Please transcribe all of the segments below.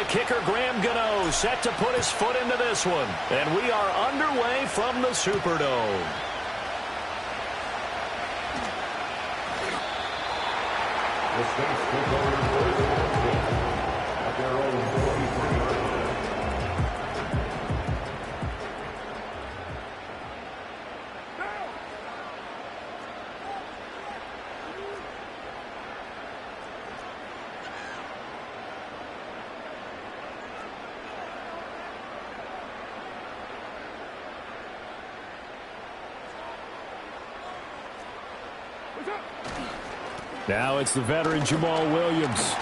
kicker, Graham Gano, set to put his foot into this one. And we are underway from the Superdome. Now it's the veteran Jamal Williams.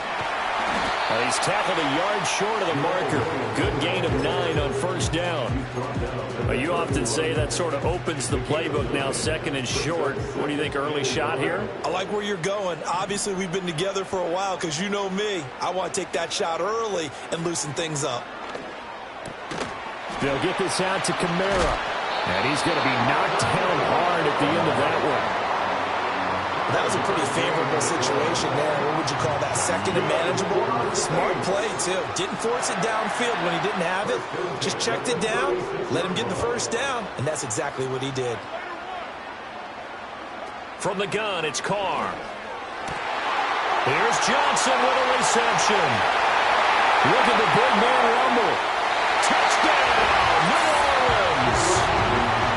He's tackled a yard short of the marker. Good gain of 9 on first down. You often say that sort of opens the playbook now, second and short. What do you think, early shot here? I like where you're going. Obviously, we've been together for a while because you know me. I want to take that shot early and loosen things up. They'll get this out to Kamara. And he's going to be knocked down hard at the end of that one. That was a pretty favorable situation there. What would you call that? Second and manageable? Smart play, too. Didn't force it downfield when he didn't have it. Just checked it down, let him get the first down, and that's exactly what he did. From the gun, it's Carr. Here's Johnson with a reception. Look at the big man rumble. Touchdown, New Orleans.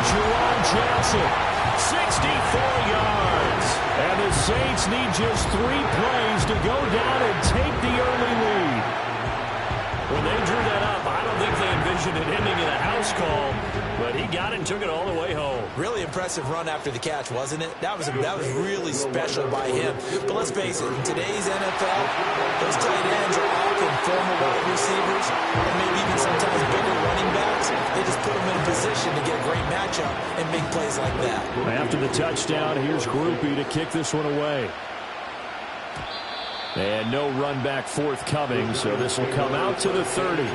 Jerron Johnson, 64 yards. And the Saints need just 3 plays to go down and take the early lead. When they drew that up, I don't think they envisioned it ending in a house call, but he got it and took it all the way home. Really impressive run after the catch, wasn't it? That was really special by him. But let's face it, in today's NFL, those tight ends are often former wide receivers, and maybe even sometimes bigger running backs. They just put them in a position to get a great matchup and make plays like that. After the touchdown, here's Grupe to kick this one away. And no run back forthcoming, so this will come out to the 30.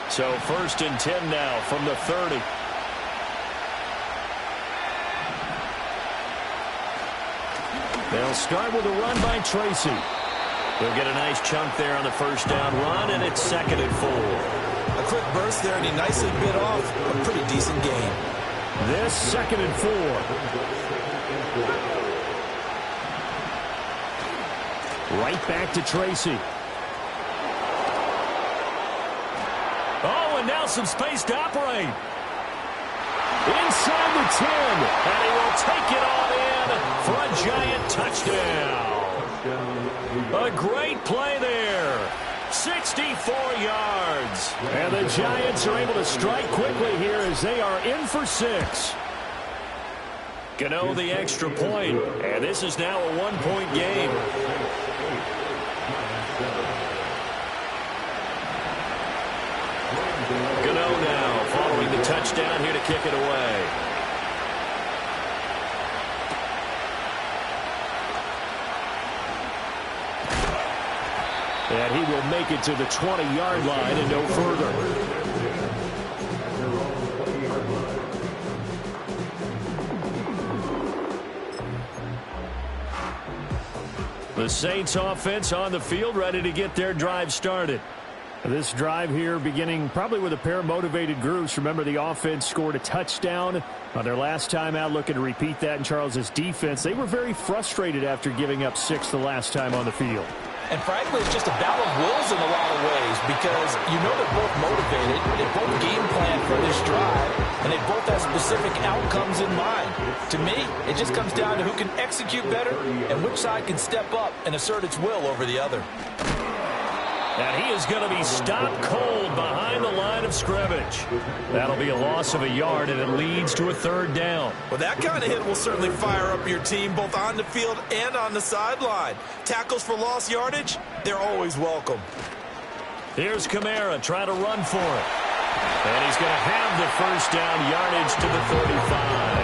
So 1st and 10 now from the 30. They'll start with a run by Tracy. They'll get a nice chunk there on the first down run, and it's 2nd and 4. A quick burst there, and he nicely bit off a pretty decent gain. This 2nd and 4. Right back to Tracy. Oh, and now some space to operate. Inside the 10. And he will take it on in for a giant touchdown. A great play there. 64 yards. And the Giants are able to strike quickly here as they are in for 6. Gano the extra point. And this is now a 1-point game. Gano now following the touchdown here to kick it away. And he will make it to the 20-yard line and no further. The Saints offense on the field, ready to get their drive started. This drive here beginning probably with a pair of motivated groups. Remember, the offense scored a touchdown on their last time out, looking to repeat that in Charles's defense. They were very frustrated after giving up 6 the last time on the field. And frankly, it's just a battle of wills in a lot of ways because you know they're both motivated, they both game plan for this drive, and they both have specific outcomes in mind. To me, it just comes down to who can execute better and which side can step up and assert its will over the other. And he is going to be stopped cold behind the line of scrimmage. That'll be a loss of a yard, and it leads to a 3rd down. Well, that kind of hit will certainly fire up your team both on the field and on the sideline. Tackles for lost yardage, they're always welcome. Here's Kamara trying to run for it. And he's going to have the first down, yardage to the 35.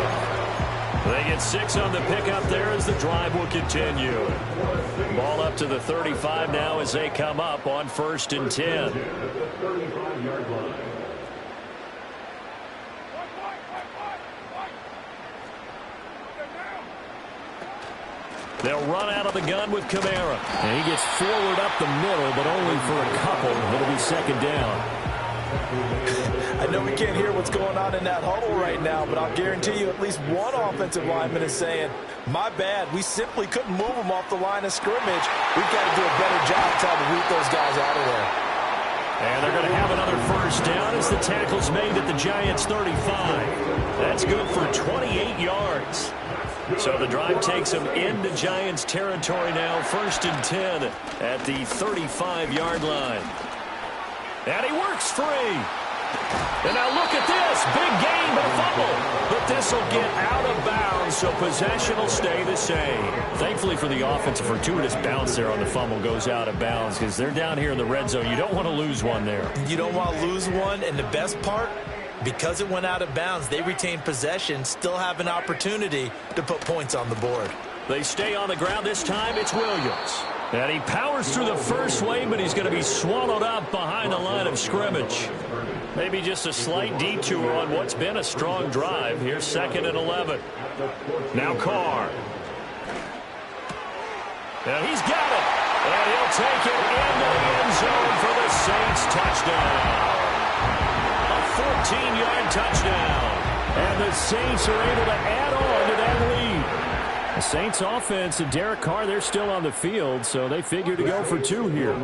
They get 6 on the pickup there as the drive will continue. Ball up to the 35 now as they come up on 1st and 10. They'll run out of the gun with Kamara. And he gets forward up the middle, but only for a couple. It'll be second down. I know we can't hear what's going on in that huddle right now, but I'll guarantee you at least one offensive lineman is saying, my bad, we simply couldn't move them off the line of scrimmage. We've got to do a better job trying to root those guys out of there. And they're going to have another first down as the tackle's made at the Giants' 35. That's good for 28 yards. So the drive takes them into Giants territory now, 1st and 10 at the 35-yard line. And he works free. And now look at this. Big gain, but a fumble. But this will get out of bounds, so possession will stay the same. Thankfully for the offense, a fortuitous bounce there on the fumble goes out of bounds because they're down here in the red zone. You don't want to lose one there. You don't want to lose one, and the best part, because it went out of bounds, they retain possession, still have an opportunity to put points on the board. They stay on the ground. This time it's Williams. And he powers through the first wave, but he's going to be swallowed up behind the line of scrimmage. Maybe just a slight detour on what's been a strong drive. Here's 2nd and 11. Now Carr. And he's got it. And he'll take it into the end zone for the Saints touchdown. A 14-yard touchdown. And the Saints are able to add on to that lead. The Saints offense and Derek Carr, they're still on the field, so they figure to go for 2 here.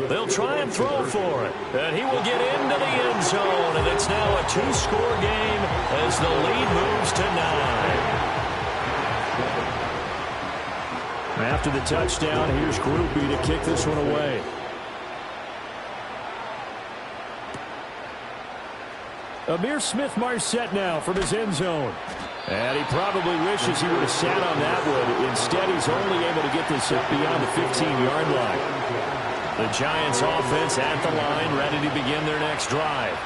They'll try and throw for it. And he will get into the end zone, and it's now a 2-score game as the lead moves to 9. After the touchdown, here's Grupe to kick this one away. Ihmir Smith-Marsette now from his end zone. And he probably wishes he would have sat on that one. Instead, he's only able to get this beyond the 15-yard line. The Giants offense at the line, ready to begin their next drive.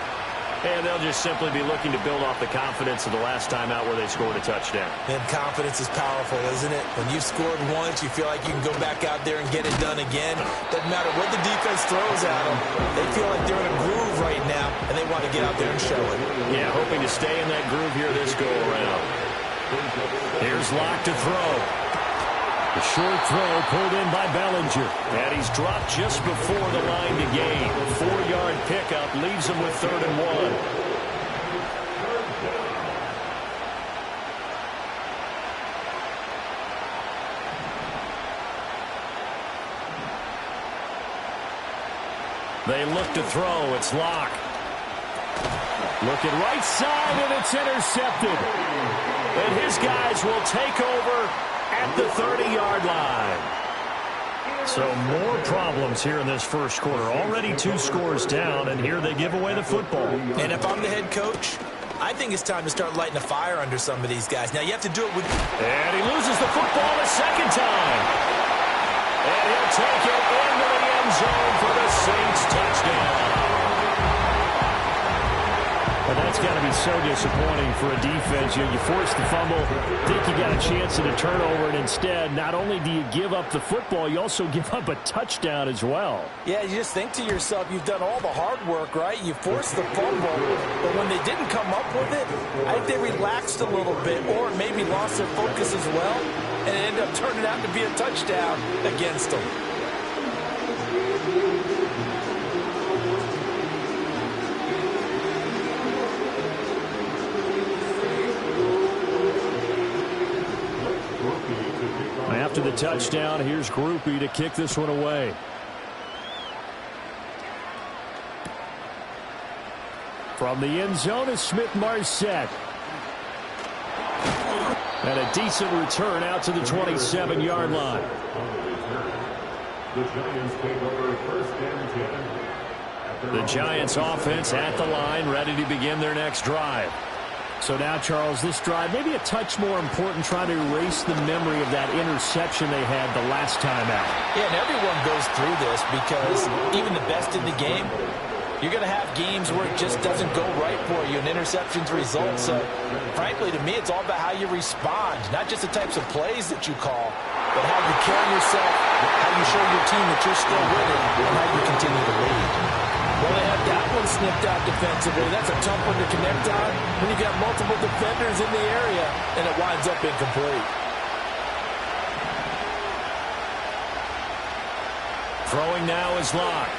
And they'll just simply be looking to build off the confidence of the last time out where they scored a touchdown. And confidence is powerful, isn't it? When you've scored once, you feel like you can go back out there and get it done again. Doesn't matter what the defense throws at them. They feel like they're in a groove right now, and they want to get out there and show it. Yeah, hoping to stay in that groove here this go-around. Here's Locke to throw. The short throw pulled in by Bellinger. And he's dropped just before the line to gain. 4-yard pickup leaves him with 3rd and 1. They look to throw. It's Locke. Looking right side, and it's intercepted. And his guys will take over at the 30-yard line. So more problems here in this first quarter. Already 2 scores down, and here they give away the football. And if I'm the head coach, I think it's time to start lighting a fire under some of these guys. Now, you have to do it with... And he loses the football a second time. And he'll take it into the end zone for the Saints touchdown. But that's got to be so disappointing for a defense. You force the fumble, think you got a chance at a turnover, and instead, not only do you give up the football, you also give up a touchdown as well. Yeah, you just think to yourself, you've done all the hard work, right? You forced the fumble, but when they didn't come up with it, I think they relaxed a little bit, or maybe lost their focus as well, and it ended up turning out to be a touchdown against them. After the touchdown, here's Grupe to kick this one away. From the end zone is Smith-Marsette. And a decent return out to the 27-yard line. The Giants offense at the line, ready to begin their next drive. So now, Charles, this drive, maybe a touch more important, trying to erase the memory of that interception they had the last time out. Yeah, and everyone goes through this because even the best in the game, you're going to have games where it just doesn't go right for you, and interceptions result. So, frankly, to me, it's all about how you respond, not just the types of plays that you call, but how you carry yourself, how you show your team that you're still winning, and how you continue to lead. Well, they had that one snipped out defensively. That's a tough one to connect on when you got multiple defenders in the area, and it winds up incomplete. Throwing now is Locke.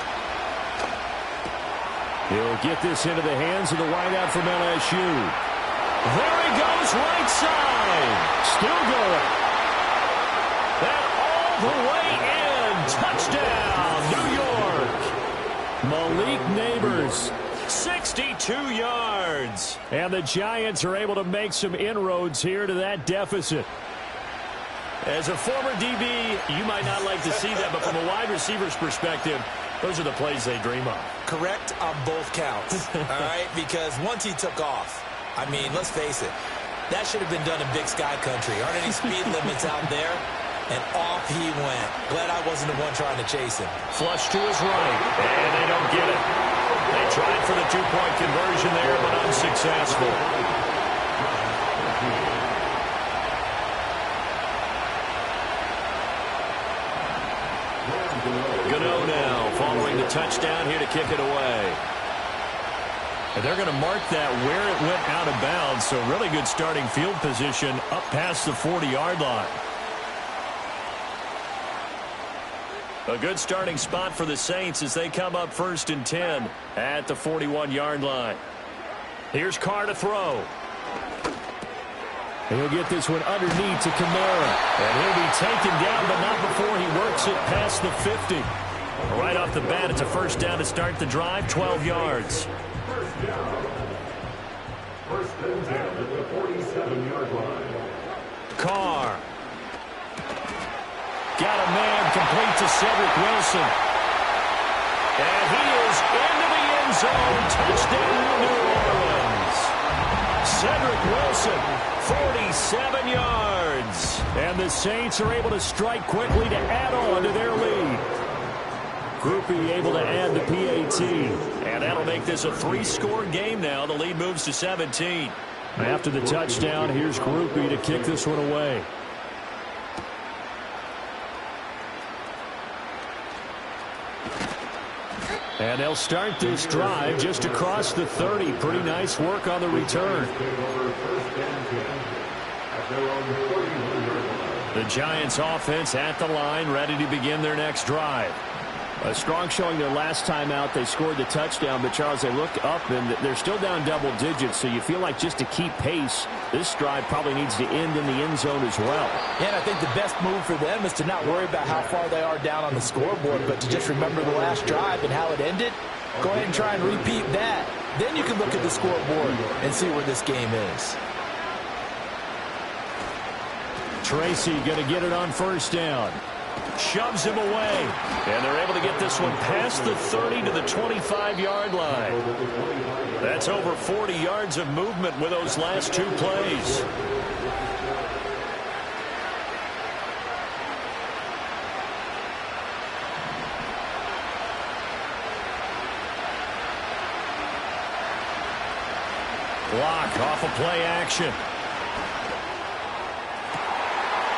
He'll get this into the hands of the wideout from LSU. There he goes, right side. Still going. That all the way in. Touchdown, New York. Malik Nabers, 62 yards. And the Giants are able to make some inroads here to that deficit. As a former DB, you might not like to see that, but from a wide receiver's perspective, those are the plays they dream of. Correct on both counts, all right? Because once he took off, I mean, let's face it, that should have been done in Big Sky Country. Aren't any speed limits out there? And off he went. Glad I wasn't the one trying to chase him. Flush to his right, and they don't get it. They tried for the two-point conversion there, but unsuccessful. Gano now following the touchdown here to kick it away. And they're going to mark that where it went out of bounds, so really good starting field position up past the 40-yard line. A good starting spot for the Saints as they come up 1st and 10 at the 41-yard line. Here's Carr to throw. And he'll get this one underneath to Kamara. And he'll be taken down, but not before he works it past the 50. Right off the bat, it's a first down to start the drive, 12 yards. First and 10 at the 47-yard line. Carr. Got a man complete to Cedric Wilson. And he is into the end zone. Touchdown, New Orleans. Cedric Wilson, 47 yards. And the Saints are able to strike quickly to add on to their lead. Groupie able to add the PAT. And that'll make this a 3-score game now. The lead moves to 17. After the touchdown, here's Groupie to kick this one away. And they'll start this drive just across the 30. Pretty nice work on the return. The Giants offense at the line, ready to begin their next drive. A strong showing their last time out. They scored the touchdown, but Charles, they look up and they're still down double digits, so you feel like just to keep pace, this drive probably needs to end in the end zone as well. Yeah, and I think the best move for them is to not worry about how far they are down on the scoreboard, but to just remember the last drive and how it ended. Go ahead and try and repeat that. Then you can look at the scoreboard and see where this game is. Tracy going to get it on first down. Shoves him away. And they're able to get this one past the 30 to the 25-yard line. That's over 40 yards of movement with those last two plays. Block off of play action.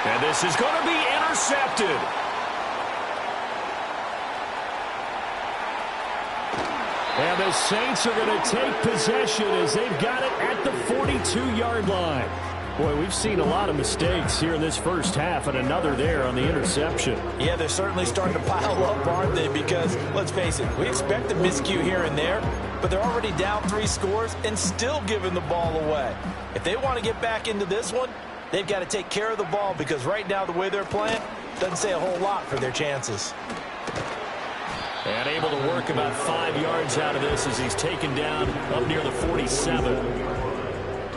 And this is going to be intercepted. And the Saints are going to take possession as they've got it at the 42-yard line. Boy, we've seen a lot of mistakes here in this first half, and another there on the interception. Yeah, they're certainly starting to pile up, aren't they? Because, let's face it, we expect a miscue here and there, but they're already down 3 scores and still giving the ball away. If they want to get back into this one, they've got to take care of the ball, because right now the way they're playing doesn't say a whole lot for their chances. And able to work about 5 yards out of this as he's taken down up near the 47.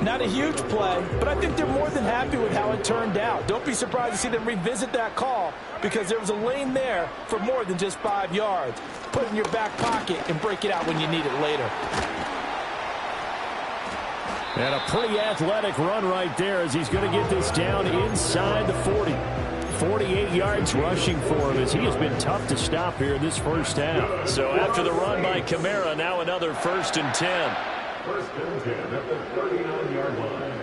Not a huge play, but I think they're more than happy with how it turned out. Don't be surprised to see them revisit that call, because there was a lane there for more than just 5 yards. Put it in your back pocket and break it out when you need it later. And a pretty athletic run right there as he's going to get this down inside the 40. 48 yards rushing for him as he has been tough to stop here in this first half. So after the run by Kamara, now another 1st and 10. 1st and 10 at the 39-yard line.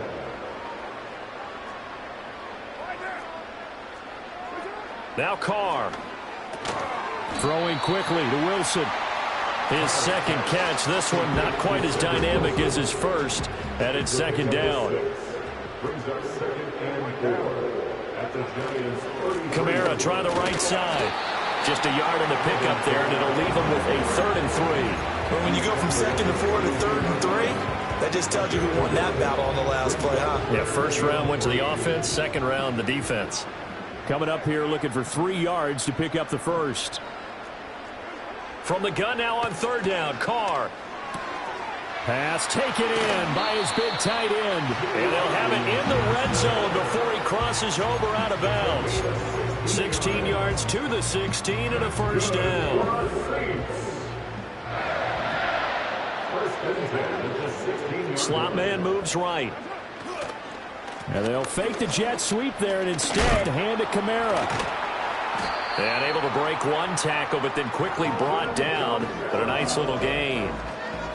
Now Carr. Throwing quickly to Wilson. His second catch. This one not quite as dynamic as his first. And it's 2nd down. Brings up 2nd and 4 at the Giants' 30. Kamara trying the right side. Just a yard in the pickup there, and it'll leave them with a 3rd and 3. But when you go from 2nd and 4 to 3rd and 3, that just tells you who won that battle on the last play, huh? Yeah, first round went to the offense, second round the defense. Coming up here looking for 3 yards to pick up the first. From the gun now on 3rd down, Carr. Pass taken in by his big tight end. And they'll have it in the red zone before he crosses over out of bounds. 16 yards to the 16 and a first down. Slot man moves right. And they'll fake the jet sweep there and instead hand it Kamara. And able to break one tackle, but then quickly brought down. But a nice little gain.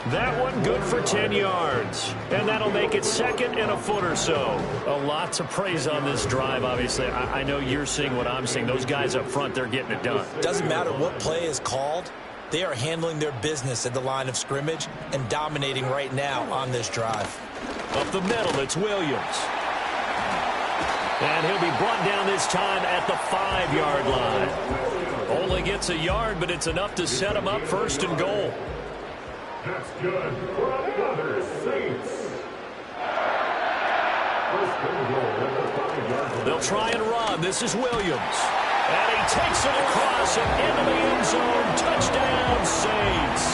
That one good for 10 yards. And that'll make it 2nd and a foot or so. A lot to praise on this drive, obviously. I know you're seeing what I'm seeing. Those guys up front, they're getting it done. Doesn't matter what play is called. They are handling their business at the line of scrimmage and dominating right now on this drive. Up the middle, it's Williams. And he'll be brought down this time at the 5-yard line. Only gets a yard, but it's enough to set him up 1st and goal. That's good for another Saints. They'll try and run. This is Williams. And he takes it across and into the end zone. Touchdown, Saints.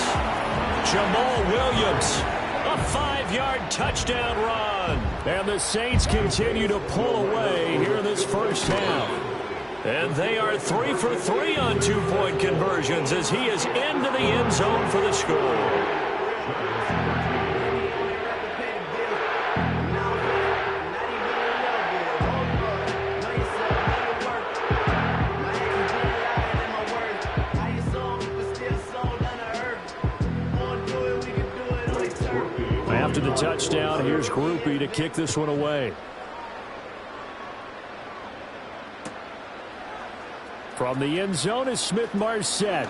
Jamal Williams. A 5-yard touchdown run. And the Saints continue to pull away here in this first half. And they are 3 for 3 on 2-point conversions as he is into the end zone for the score. After the touchdown, here's Grupe to kick this one away. From the end zone is Smith-Marsette.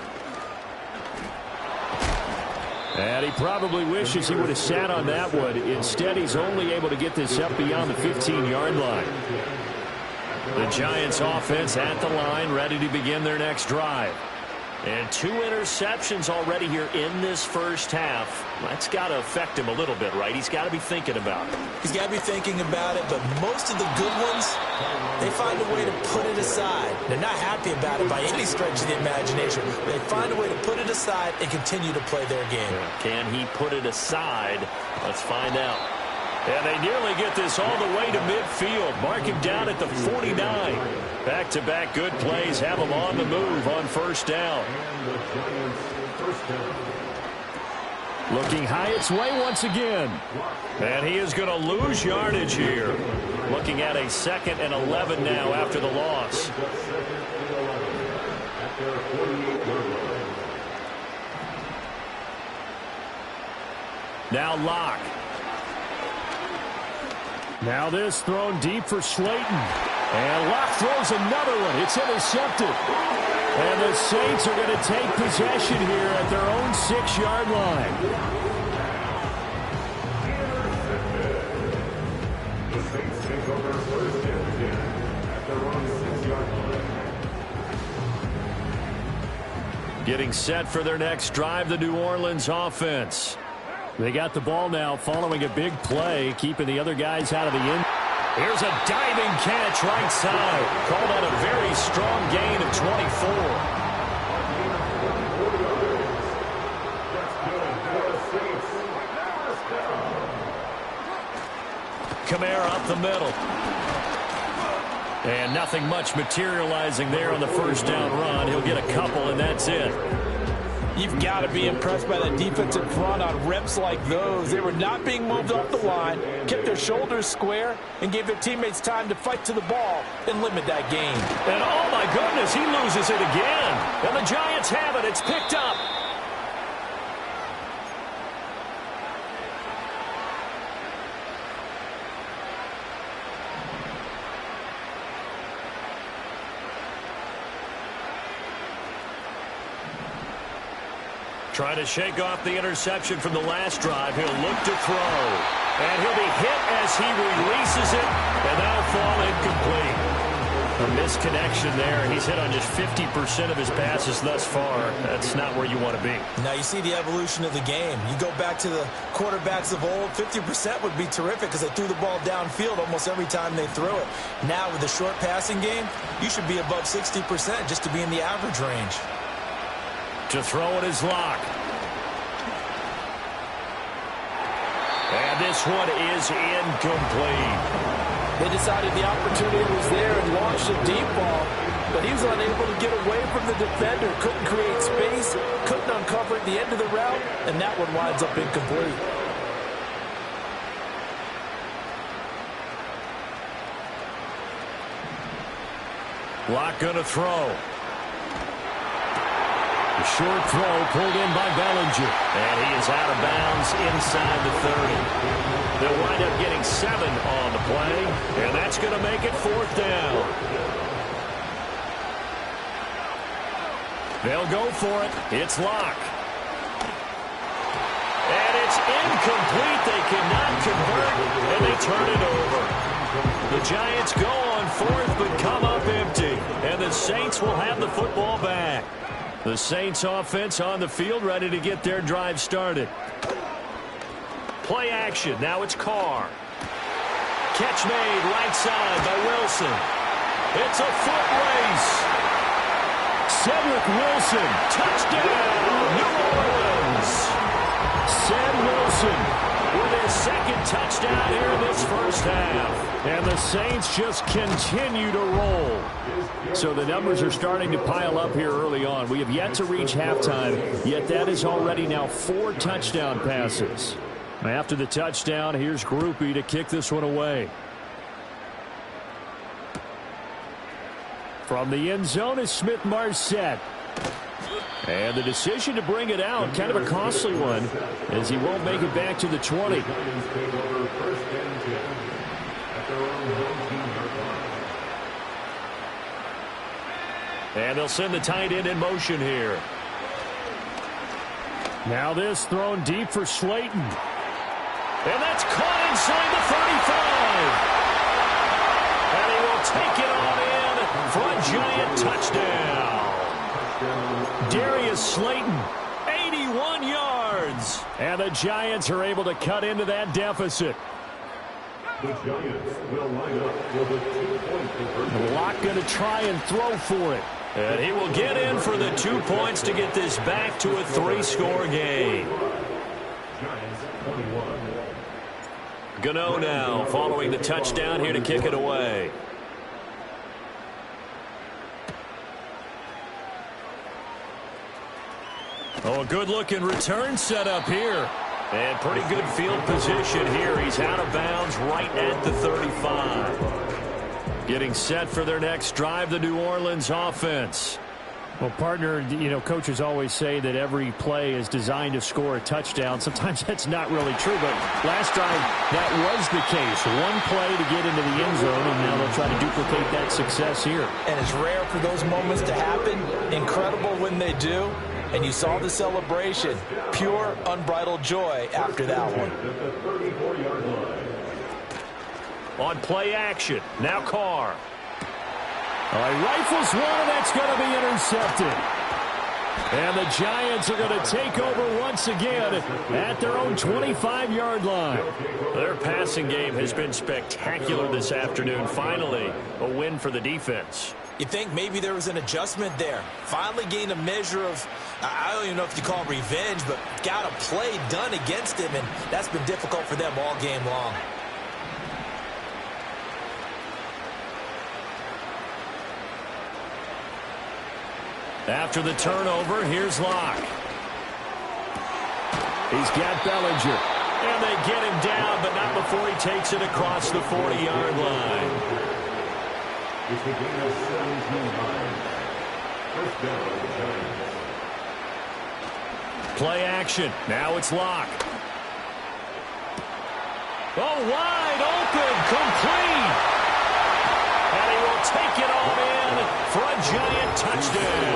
And he probably wishes he would have sat on that one. Instead, he's only able to get this up beyond the 15-yard line. The Giants offense at the line, ready to begin their next drive. And 2 interceptions already here in this first half. That's got to affect him a little bit, right? He's got to be thinking about it. He's got to be thinking about it, but most of the good ones, they find a way to put it aside. They're not happy about it by any stretch of the imagination. They find a way to put it aside and continue to play their game. Can he put it aside? Let's find out. And they nearly get this all the way to midfield. Mark him down at the 49. Back-to-back good plays have him on the move on 1st down. Looking high its way once again. And he is going to lose yardage here. Looking at a 2nd and 11 now after the loss. Now Locke. Now this thrown deep for Slayton. And Locke throws another one. It's intercepted. And the Saints are going to take possession here at their own 6-yard line. The Saints take over 1st and 10 at their own 6-yard line. Getting set for their next drive, the New Orleans offense. They got the ball now following a big play, keeping the other guys out of the end. Here's a diving catch right side. Called out a very strong gain of 24. Kamara up the middle. And nothing much materializing there on the 1st down run. He'll get a couple, and that's it. You've got to be impressed by that defensive front on reps like those. They were not being moved off the line, kept their shoulders square, and gave their teammates time to fight to the ball and limit that gain. And oh my goodness, he loses it again. And the Giants have it. It's picked up. Trying to shake off the interception from the last drive. He'll look to throw. And he'll be hit as he releases it. And that'll fall incomplete. A misconnection there. He's hit on just 50% of his passes thus far. That's not where you want to be. Now you see the evolution of the game. You go back to the quarterbacks of old, 50% would be terrific because they threw the ball downfield almost every time they threw it. Now with the short passing game, you should be above 60% just to be in the average range. To throw it is Locke. And this one is incomplete. They decided the opportunity was there and launched a deep ball, but he was unable to get away from the defender, couldn't create space, couldn't uncover at the end of the route, and that one winds up incomplete. Locke going to throw. The short throw pulled in by Bellinger. And he is out of bounds inside the 30. They'll wind up getting 7 on the play, and that's going to make it 4th down. They'll go for it. It's Locke. And it's incomplete. They cannot convert, and they turn it over. The Giants go on 4th, but come up empty. And the Saints will have the football back. The Saints offense on the field, ready to get their drive started. Play action. Now it's Carr. Catch made right side by Wilson. It's a foot race. Cedric Wilson. Touchdown, New Orleans. Ced Wilson with his 2nd touchdown here in this first half. And the Saints just continue to roll. So the numbers are starting to pile up here early on. We have yet to reach halftime, yet that is already now 4 touchdown passes. After the touchdown, here's Grupe to kick this one away. From the end zone is Smith-Marsette. And the decision to bring it out, kind of a costly one, as he won't make it back to the 20. And they'll send the tight end in motion here. Now this thrown deep for Slayton. And that's caught inside the 35. And he will take it on in for a Giant touchdown. Darius Slayton, 81 yards. And the Giants are able to cut into that deficit. The Giants will line up for the 2-point conversion. Locke going to try and throw for it. And he will get in for the 2 points to get this back to a 3-score game. Giants 21. Gano now following the touchdown here to kick it away. Oh, a good-looking return set up here. And pretty good field position here. He's out of bounds right at the 35. Getting set for their next drive, the New Orleans offense. Well, partner, you know, coaches always say that every play is designed to score a touchdown. Sometimes that's not really true, but last drive, that was the case. One play to get into the end zone, and now they'll try to duplicate that success here. And it's rare for those moments to happen. Incredible when they do. And you saw the celebration. Pure, unbridled joy after that one. On play action, now Carr. He rifles one, and that's going to be intercepted. And the Giants are going to take over once again at their own 25-yard line. Their passing game has been spectacular this afternoon. Finally, a win for the defense. You think maybe there was an adjustment there. Finally gained a measure of, I don't even know if you call it revenge, but got a play done against him, and that's been difficult for them all game long. After the turnover, here's Locke. He's got Bellinger. And they get him down, but not before he takes it across the 40-yard line. It's a gain of 17. First down, the Giants. Play action. Now it's Locke. Oh, wide open, complete. And he will take it all in for a Giant touchdown.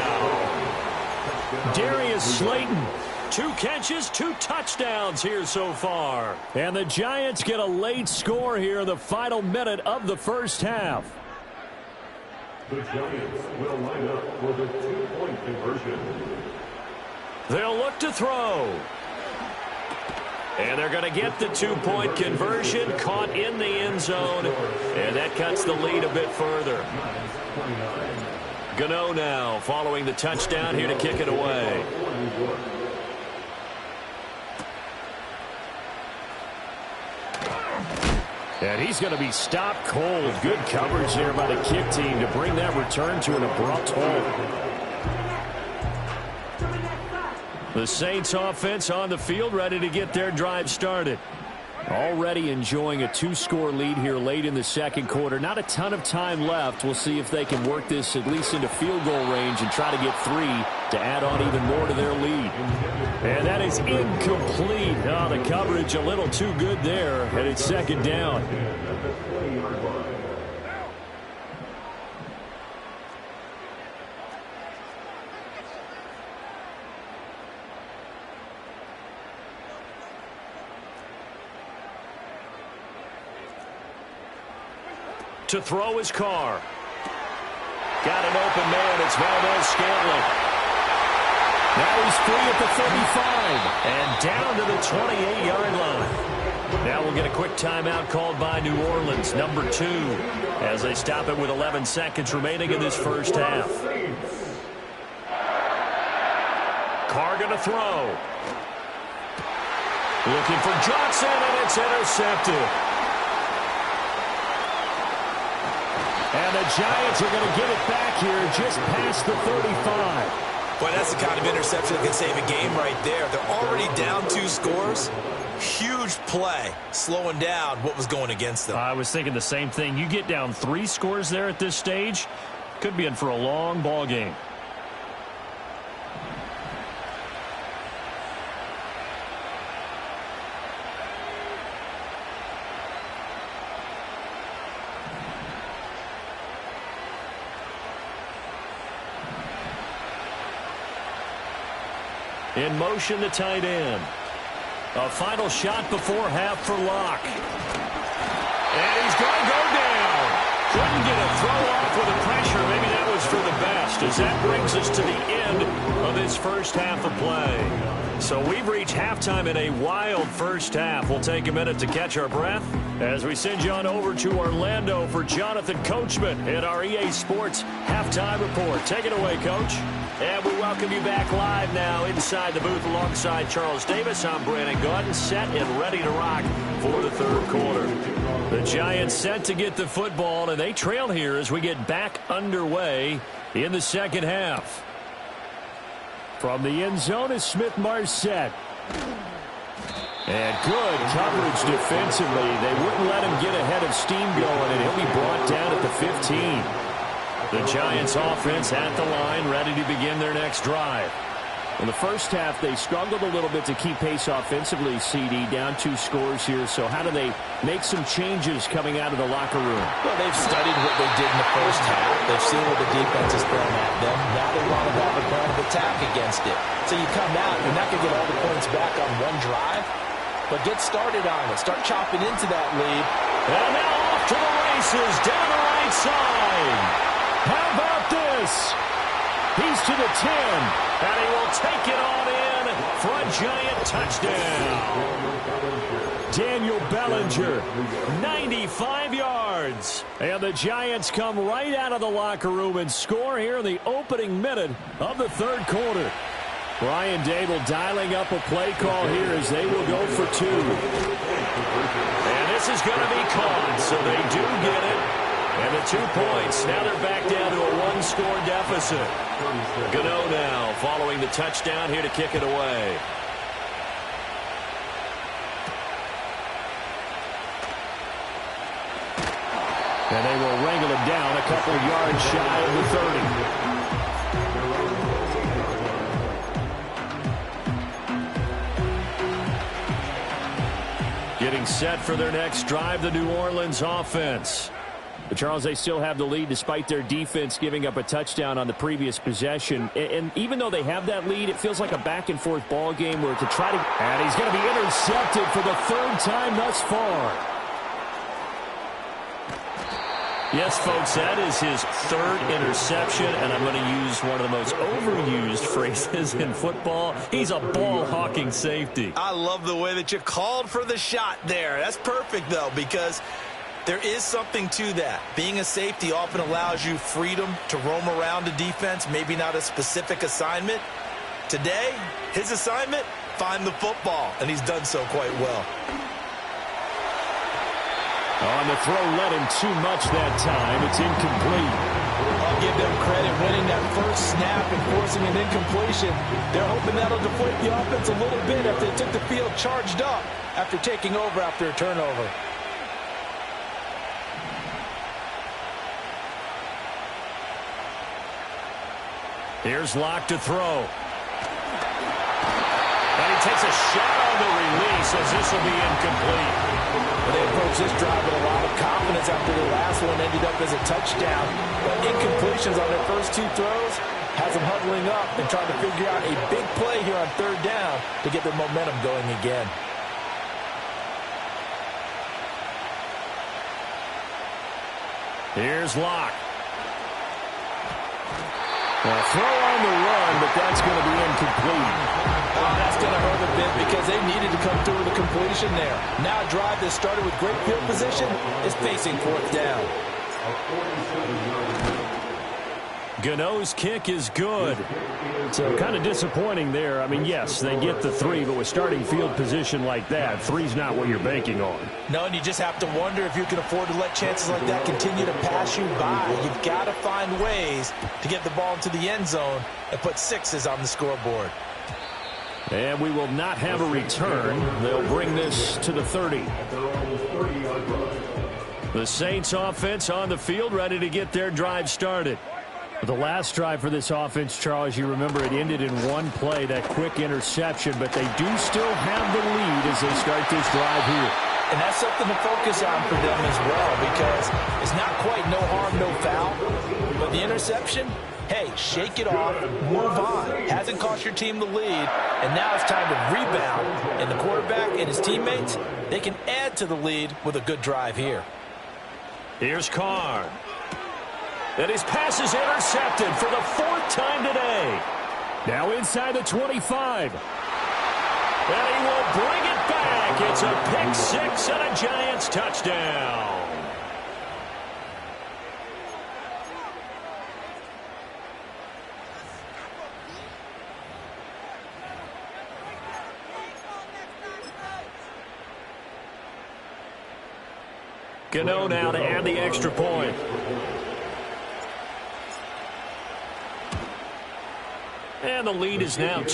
Darius Slayton, 2 catches, 2 touchdowns here so far. And the Giants get a late score here in the final minute of the first half. The Giants will line up for the 2-point conversion. They'll look to throw. And they're going to get the 2-point conversion, caught in the end zone, and that cuts the lead a bit further. Gano now following the touchdown here to kick it away. And he's going to be stopped cold. Good coverage there by the kick team to bring that return to an abrupt halt. The Saints offense on the field, ready to get their drive started. Already enjoying a 2-score lead here late in the second quarter. Not a ton of time left. We'll see if they can work this at least into field goal range and try to get 3 to add on even more to their lead. And that is incomplete. Oh, the coverage a little too good there, and it's second down. To throw his car. Got an open man. It's Valdes-Scantling. Now he's free at the 35. And down to the 28-yard line. Now we'll get a quick timeout called by New Orleans, number 2, as they stop it with 11 seconds remaining in this first half. Carr going to throw. Looking for Johnson, and it's intercepted. And the Giants are going to get it back here just past the 35. Boy, that's the kind of interception that can save a game right there. They're already down 2 scores. Huge play, slowing down what was going against them. I was thinking the same thing. You get down 3 scores there at this stage, could be in for a long ball game. In motion, the tight end. A final shot before half for Locke. And he's going to go down. Couldn't get a throw off with the pressure. Maybe that was for the best, as that brings us to the end of this first half of play. So we've reached halftime in a wild first half. We'll take a minute to catch our breath as we send you on over to Orlando for Jonathan Coachman in our EA Sports Halftime Report. Take it away, Coach. And we welcome you back live now inside the booth alongside Charles Davis. I'm Brandon Gaudin, set and ready to rock for the third quarter. The Giants set to get the football, and they trail here as we get back underway in the second half. From the end zone is Smith-Marsette. And good coverage defensively. They wouldn't let him get ahead of steam going, and he'll be brought down at the 15. The Giants offense at the line, ready to begin their next drive. In the first half, they struggled a little bit to keep pace offensively, CD, down 2 scores here. So how do they make some changes coming out of the locker room? Well, they've studied what they did in the first half. They've seen what the defense is throwing at them. Now they want to have a plan of attack against it. So you come out, you're not going to get all the points back on one drive, but get started on it. Start chopping into that lead. And now off to the races, down the right side. How about this? He's to the 10, and he will take it on in for a Giant touchdown. Daniel Bellinger, 95 yards. And the Giants come right out of the locker room and score here in the opening minute of the third quarter. Brian Dable dialing up a play call here as they will go for 2. And this is going to be caught, so they do get it. And the 2 points, now they're back down to a 1-score deficit. Gano now following the touchdown here to kick it away. And they will wrangle him down a couple of yards shy of the 30. Getting set for their next drive, the New Orleans offense. But Charles, they still have the lead despite their defense giving up a touchdown on the previous possession. And even though they have that lead, it feels like a back-and-forth ball game where to try to... And he's going to be intercepted for the 3rd time thus far. Yes, folks, that is his third interception, and I'm going to use one of the most overused phrases in football. He's a ball-hawking safety. I love the way that you called for the shot there. That's perfect, though, because there is something to that. Being a safety often allows you freedom to roam around a defense, maybe not a specific assignment. Today, his assignment, find the football, and he's done so quite well. On the throw, led him too much that time. It's incomplete. I'll give them credit winning that first snap and forcing an incompletion. They're hoping that'll deflate the offense a little bit after they took the field charged up after taking over after a turnover. Here's Locke to throw. And he takes a shot on the release as this will be incomplete. They approached this drive with a lot of confidence after the last one ended up as a touchdown. But incompletions on their first two throws has them huddling up and trying to figure out a big play here on third down to get their momentum going again. Here's Locke. A throw on the run, but that's going to be incomplete. Oh, that's going to hurt a bit because they needed to come through with a completion there. Now a drive that started with great field position is facing fourth down. Gano's kick is good. So kind of disappointing there. I mean, yes, they get the 3, but with starting field position like that, 3's not what you're banking on. No, and you just have to wonder if you can afford to let chances like that continue to pass you by. You've got to find ways to get the ball into the end zone and put 6s on the scoreboard. And we will not have a return. They'll bring this to the 30. The Saints offense on the field, ready to get their drive started. The last drive for this offense, Charles, you remember it ended in one play, that quick interception, but they do still have the lead as they start this drive here. And that's something to focus on for them as well, because it's not quite no harm, no foul. But the interception, hey, shake it off, move on. Hasn't cost your team the lead, and now it's time to rebound. And the quarterback and his teammates, they can add to the lead with a good drive here. Here's Carr. And his pass is intercepted for the 4th time today. Now inside the 25. And he will bring it back. It's a pick 6 and a Giants touchdown. Gano now to add the extra point. And the lead is now 2.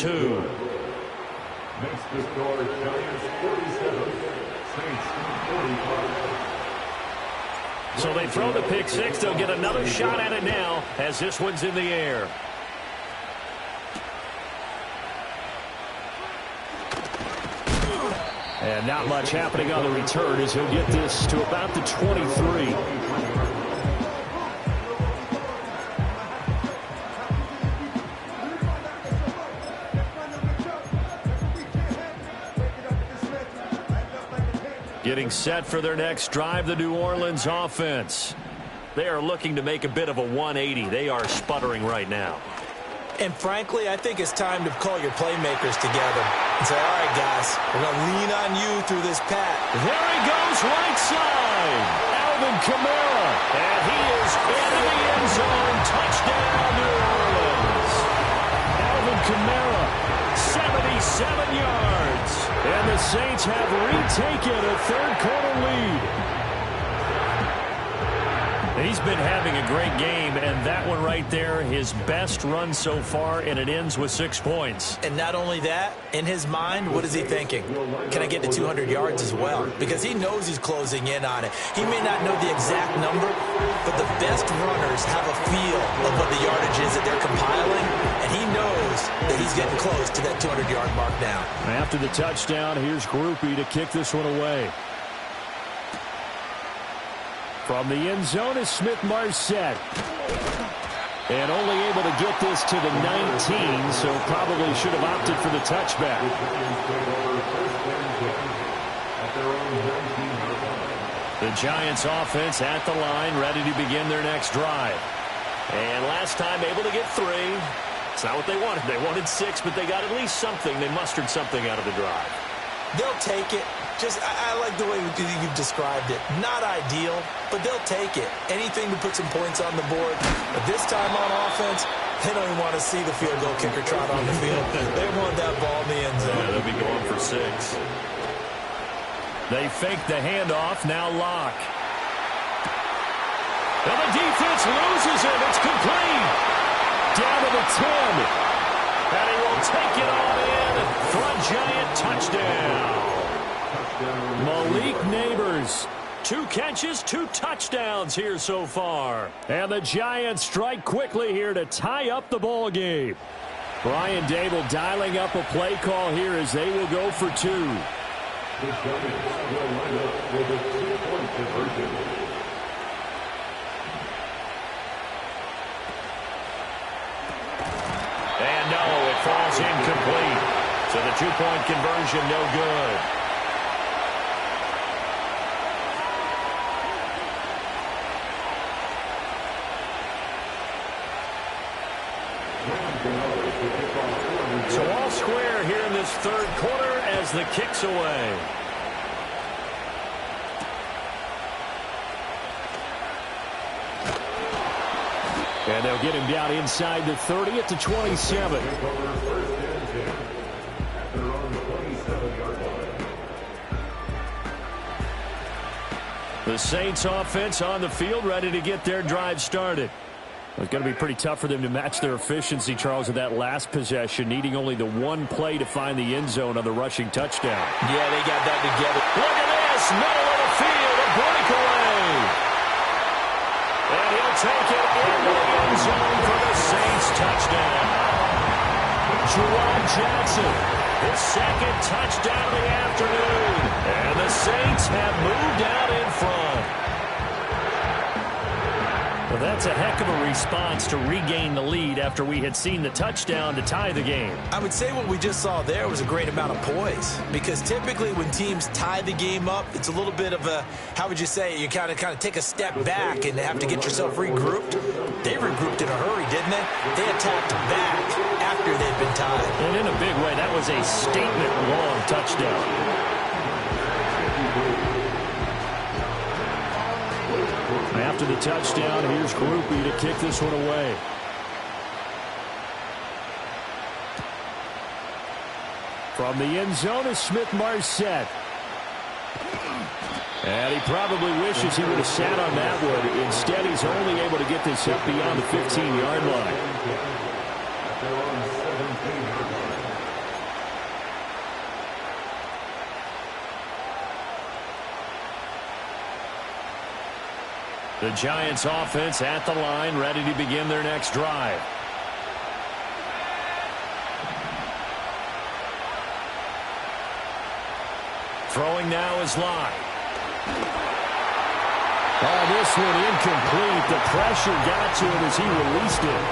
Makes the score Giants 47, Saints 45. So they throw the pick 6. They'll get another shot at it now as this one's in the air. And not much happening on the return as he'll get this to about the 23. Getting set for their next drive, the New Orleans offense. They are looking to make a bit of a 180. They are sputtering right now. And frankly, I think it's time to call your playmakers together and say, all right, guys, we're going to lean on you through this pat. There he goes, right side. Alvin Kamara. And he is into the end zone. Touchdown, New Orleans. Alvin Kamara, 77 yards. And the Saints have retaken a third-quarter lead. He's been having a great game, and that one right there, his best run so far, and it ends with 6 points. And not only that, in his mind, what is he thinking? Can I get to 200 yards as well? Because he knows he's closing in on it. He may not know the exact number, but the best runners have a feel of what the yardage is that they're compiling, and he knows that he's getting close to that 200-yard mark now. After the touchdown, here's Grupe to kick this one away. From the end zone is Smith-Marsette. And only able to get this to the 19, so probably should have opted for the touchback. The Giants offense at the line, ready to begin their next drive. And last time able to get 3. It's not what they wanted. They wanted 6, but they got at least something. They mustered something out of the drive. They'll take it. I like the way you've described it. Not ideal, but they'll take it. Anything to put some points on the board. But this time on offense, they don't even want to see the field goal kicker trot on the field. They want that ball in the end zone. Yeah, they'll be going for 6. They fake the handoff. Now Locke. And the defense loses him. It's complete. Down to the 10. And he will take it on in for a Giant touchdown. Malik Nabers. 2 catches, 2 touchdowns here so far. And the Giants strike quickly here to tie up the ball game. Brian Dable dialing up a play call here as they will go for 2. The Giants will line up with a 2-point conversion. And no, it falls incomplete. So the 2-point conversion no good. So all square here in this third quarter as the kick's away. And they'll get him down inside the 30 at the 27. The Saints offense on the field ready to get their drive started. It's going to be pretty tough for them to match their efficiency, Charles, with that last possession, needing only the 1 play to find the end zone on the rushing touchdown. Yeah, they got that together. Look at this, middle of the field, a breakaway. And he'll take it into the end zone for the Saints touchdown. Juwan Jackson, his 2nd touchdown of the afternoon. And the Saints have moved out in front. Well, that's a heck of a response to regain the lead after we had seen the touchdown to tie the game. I would say what we just saw there was a great amount of poise, because typically when teams tie the game up, it's a little bit of a, how would you say, you kind of take a step back and have to get yourself regrouped. They regrouped in a hurry, didn't they? They attacked back after they'd been tied. And in a big way, that was a statement-long touchdown. After the touchdown, here's Grupe to kick this one away. From the end zone is Smith-Marsette. And he probably wishes he would have sat on that one. Instead, he's only able to get this up beyond the 15-yard line. The Giants offense at the line, ready to begin their next drive. Throwing now is Locke. Oh, this one incomplete. The pressure got to him as he released it.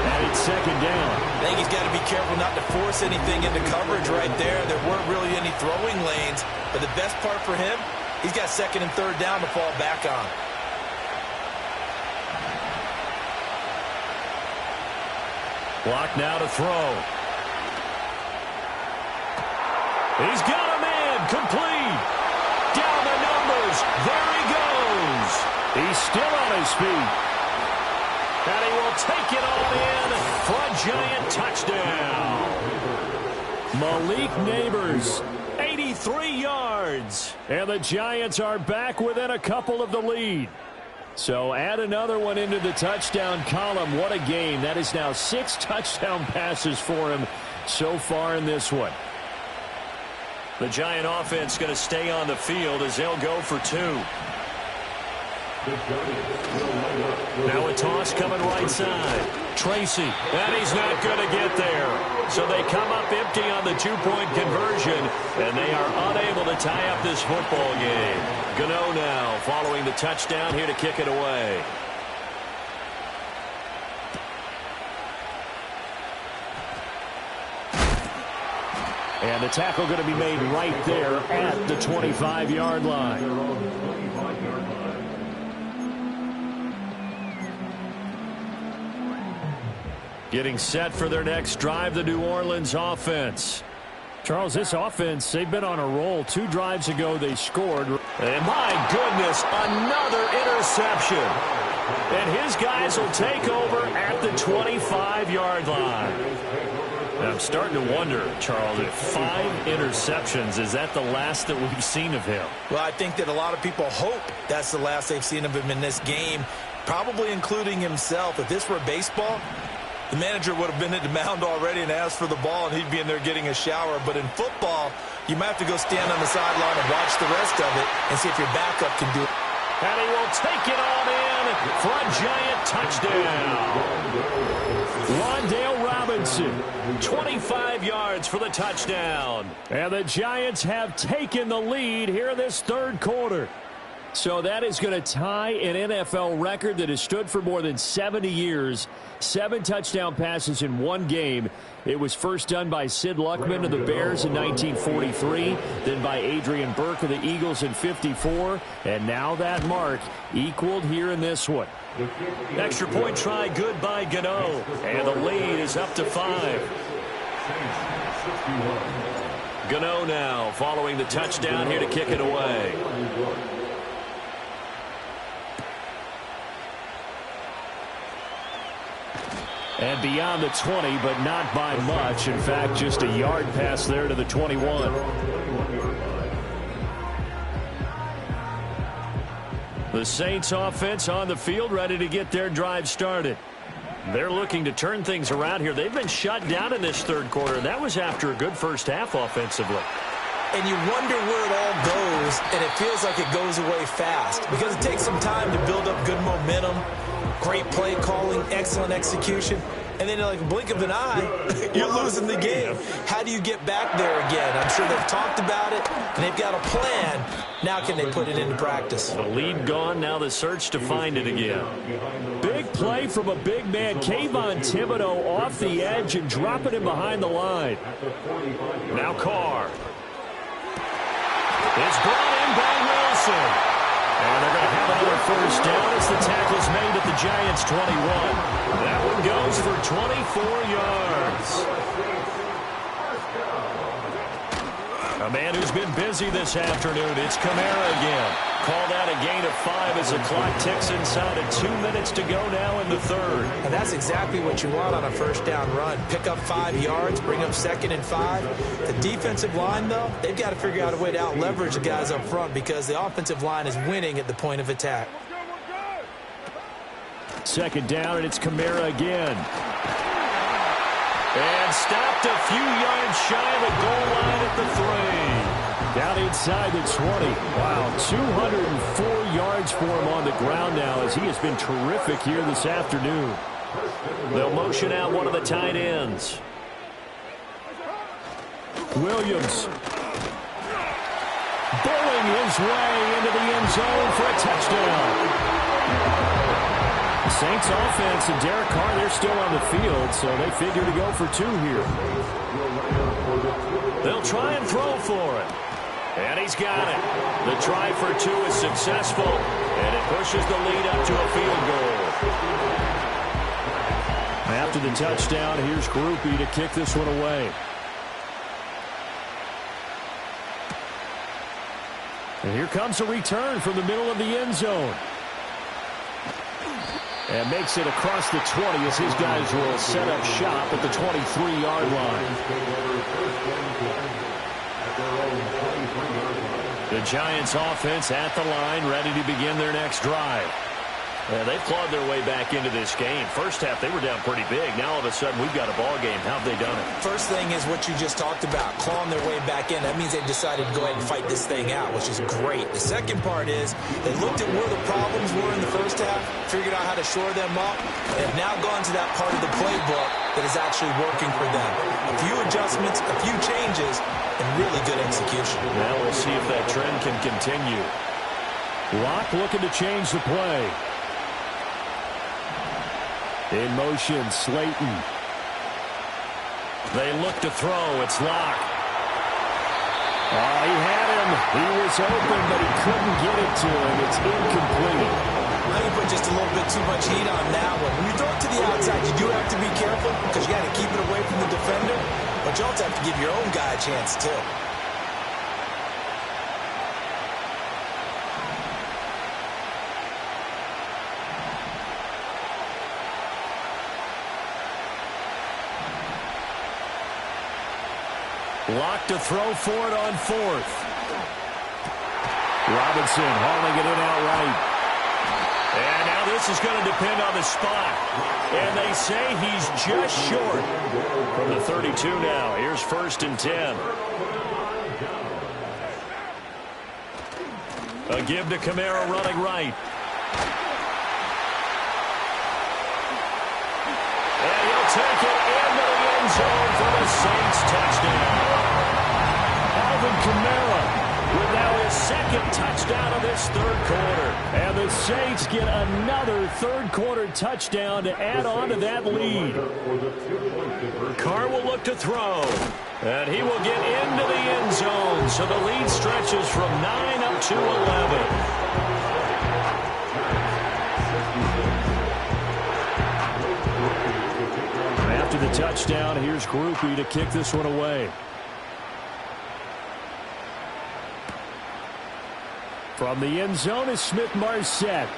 And it's 2nd down. I think he's got to be careful not to force anything into coverage right there. There weren't really any throwing lanes. But the best part for him, he's got 2nd and 3rd down to fall back on. Locke now to throw. He's got him in. Complete. Down the numbers. There he goes. He's still on his feet. And he will take it on in for a Giant touchdown. Malik Nabers, 83 yards. And the Giants are back within a couple of the lead. So add another one into the touchdown column. What a game. That is now 6 touchdown passes for him so far in this one. The Giant offense going to stay on the field as they'll go for 2. Now a toss coming right side. Tracy, and he's not going to get there. So they come up empty on the 2-point conversion, and they are unable to tie up this football game. Gano now following the touchdown here to kick it away. And the tackle going to be made right there at the 25-yard line. Getting set for their next drive, the New Orleans offense. Charles, this offense, they've been on a roll. 2 drives ago, they scored. And my goodness, another interception. And his guys will take over at the 25-yard line. And I'm starting to wonder, Charles, if 5 interceptions, is that the last that we've seen of him? Well, I think that a lot of people hope that's the last they've seen of him in this game, probably including himself. If this were baseball, the manager would have been at the mound already and asked for the ball, and he'd be in there getting a shower. But in football, you might have to go stand on the sideline and watch the rest of it and see if your backup can do it. And he will take it on in for a giant touchdown. Wan'Dale Robinson, 25 yards for the touchdown. And the Giants have taken the lead here in this third quarter. So that is going to tie an NFL record that has stood for more than 70 years. 7 touchdown passes in one game. It was first done by Sid Luckman of the Bears in 1943, then by Adrian Burke of the Eagles in 54, and now that mark equaled here in this one. Extra point try good by Gano, and the lead is up to 5. Gano now following the touchdown here to kick it away. And beyond the 20, but not by much. In fact, just a yard pass there to the 21. The Saints offense on the field, ready to get their drive started. They're looking to turn things around here. They've been shut down in this third quarter. That was after a good first half offensively. And you wonder where it all goes, and it feels like it goes away fast because it takes some time to build up good momentum. Great play calling, excellent execution. And then like a blink of an eye, you're losing the game. How do you get back there again? I'm sure they've talked about it, and they've got a plan. Now can they put it into practice? The lead gone, now the search to find it again. Big play from a big man. Kayvon Thibodeau off the edge and dropping him behind the line. Now Carr. It's brought in by Wilson. And they're going to have another first down as the tackle's made at the Giants' 21. That one goes for 24 yards. A man who's been busy this afternoon, it's Kamara again. Called out a gain of 5 as the clock ticks inside of 2 minutes to go now in the third. And that's exactly what you want on a first down run. Pick up 5 yards, bring up 2nd and 5. The defensive line, though, they've got to figure out a way to out-leverage the guys up front because the offensive line is winning at the point of attack. Second down, and it's Kamara again. And stopped a few yards shy of the goal line at the 3. Down inside the 20. Wow, 204 yards for him on the ground now as he has been terrific here this afternoon. They'll motion out one of the tight ends. Williams. Bowling his way into the end zone for a touchdown. Saints offense and Derek Carr, they're still on the field, so they figure to go for 2 here. They'll try and throw for it. And he's got it. The try for 2 is successful, and it pushes the lead up to a field goal. After the touchdown, here's Grupe to kick this one away. And here comes a return from the middle of the end zone. And makes it across the 20 as his guys will set up shop at the 23-yard line. The Giants offense at the line, ready to begin their next drive. They've clawed their way back into this game. First half, they were down pretty big. Now, all of a sudden, we've got a ball game. How have they done it? First thing is what you just talked about, clawing their way back in. That means they've decided to go ahead and fight this thing out, which is great. The second part is they looked at where the problems were in the first half, figured out how to shore them up, and have now gone to that part of the playbook that is actually working for them. A few adjustments, a few changes, and really good execution. Now we'll see if that trend can continue. Locke looking to change the play. In motion, Slayton. They look to throw. It's Locke. Oh, he had him. He was open, but he couldn't get it to him. It's incomplete. I think you put just a little bit too much heat on that one. When you throw it to the outside, you do have to be careful because you got to keep it away from the defender. But you also have to give your own guy a chance, too. Lock to throw for it on fourth. Robinson hauling it in outright. And now this is going to depend on the spot. And they say he's just short. From the 32 now, here's 1st and 10. A give to Kamara running right. And he'll take it into the end zone for the Saints touchdown. Alvin Kamara with now his 2nd touchdown of this 3rd quarter. And the Saints get another 3rd quarter touchdown to add on to that lead. Carr will look to throw. And he will get into the end zone. So the lead stretches from 9 up to 11. After the touchdown, here's Grupe to kick this one away. From the end zone is Smith-Marsette.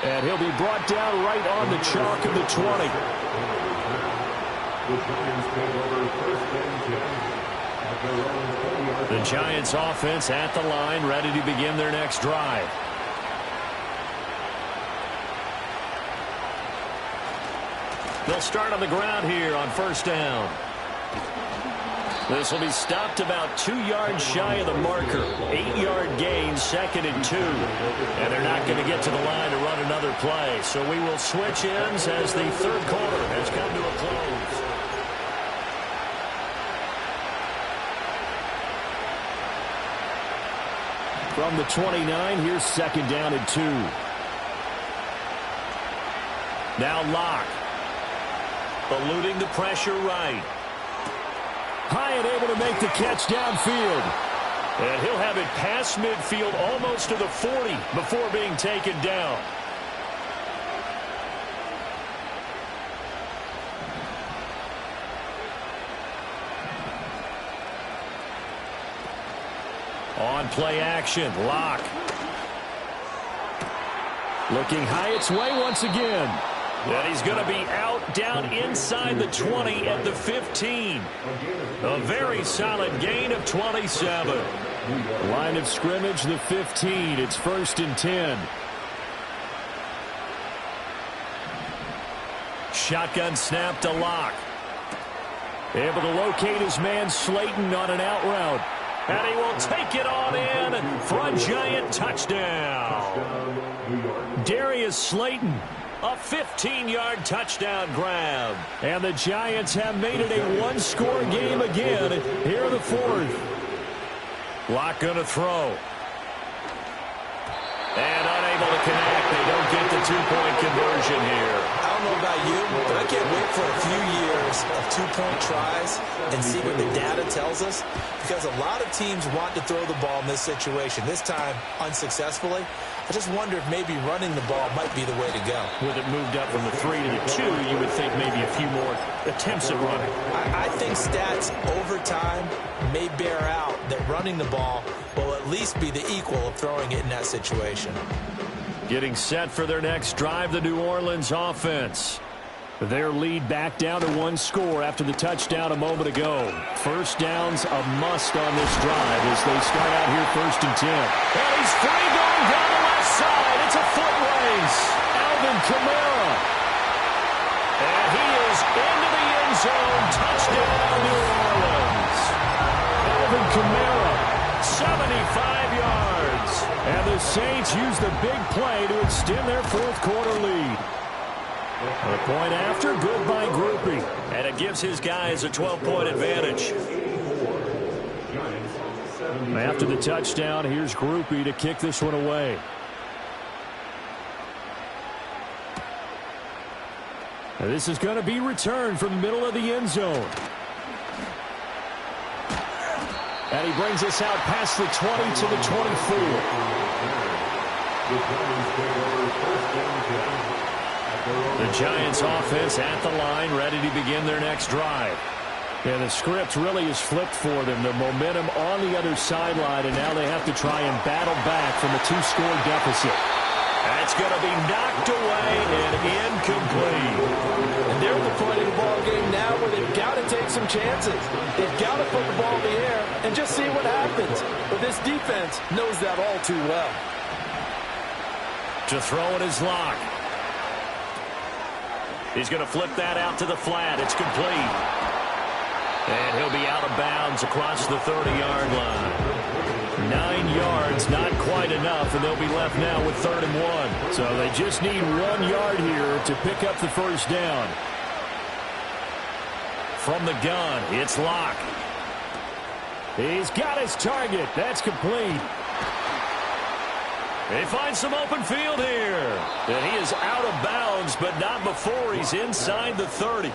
And he'll be brought down right on the chalk of the 20. The Giants offense at the line, ready to begin their next drive. They'll start on the ground here on 1st down. This will be stopped about 2 yards shy of the marker. 8-yard gain, 2nd and 2. And they're not going to get to the line to run another play. So we will switch ends as the 3rd quarter has come to a close. From the 29, here's 2nd down and 2. Now Locke. Eluding the pressure right. Hyatt able to make the catch downfield. And he'll have it past midfield almost to the 40 before being taken down. On play action, Locke. Looking Hyatt's way once again. And he's going to be out down inside the 20 at the 15. A very solid gain of 27. Line of scrimmage, the 15. It's 1st and 10. Shotgun snap to Locke. Able to locate his man Slayton on an out route. And he will take it on in for a Giant touchdown. Darius Slayton. A 15-yard touchdown grab. And the Giants have made it a one-score game again here in the 4th. Locke going to throw. And unable to connect. They don't get the 2-point conversion here. I don't know about you, but I can't wait for a few years of 2-point tries and see what the data tells us. Because a lot of teams want to throw the ball in this situation. This time, unsuccessfully. I just wonder if maybe running the ball might be the way to go. With it moved up from the 3 to the 2, you would think maybe a few more attempts at running. I think stats over time may bear out that running the ball will at least be the equal of throwing it in that situation. Getting set for their next drive, the New Orleans offense. Their lead back down to 1 score after the touchdown a moment ago. 1st down's a must on this drive as they start out here 1st and 10. And he's free going down the left side. It's a foot race. Alvin Kamara. And he is into the end zone. Touchdown, New Orleans. Alvin Kamara, 75 yards. And the Saints use the big play to extend their 4th quarter lead. A point after, good by Grupe. And it gives his guys a 12-point advantage. After the touchdown, here's Grupe to kick this one away. And this is going to be returned from the middle of the end zone. And he brings us out past the 20 to the 24. The Giants offense at the line, ready to begin their next drive. And the script really is flipped for them. The momentum on the other sideline, and now they have to try and battle back from a 2-score deficit. That's going to be knocked away and incomplete. And they're at the point of the ball game now where they've got to take some chances. They've got to put the ball in the air and just see what happens. But this defense knows that all too well. To throw it is Locke. He's going to flip that out to the flat. It's complete. And he'll be out of bounds across the 30-yard line. 9 yards, not quite enough, and they'll be left now with 3rd and 1. So they just need 1 yard here to pick up the first down. From the gun, it's Locke. He's got his target. That's complete. They find some open field here. And he is out of bounds, but not before he's inside the 30.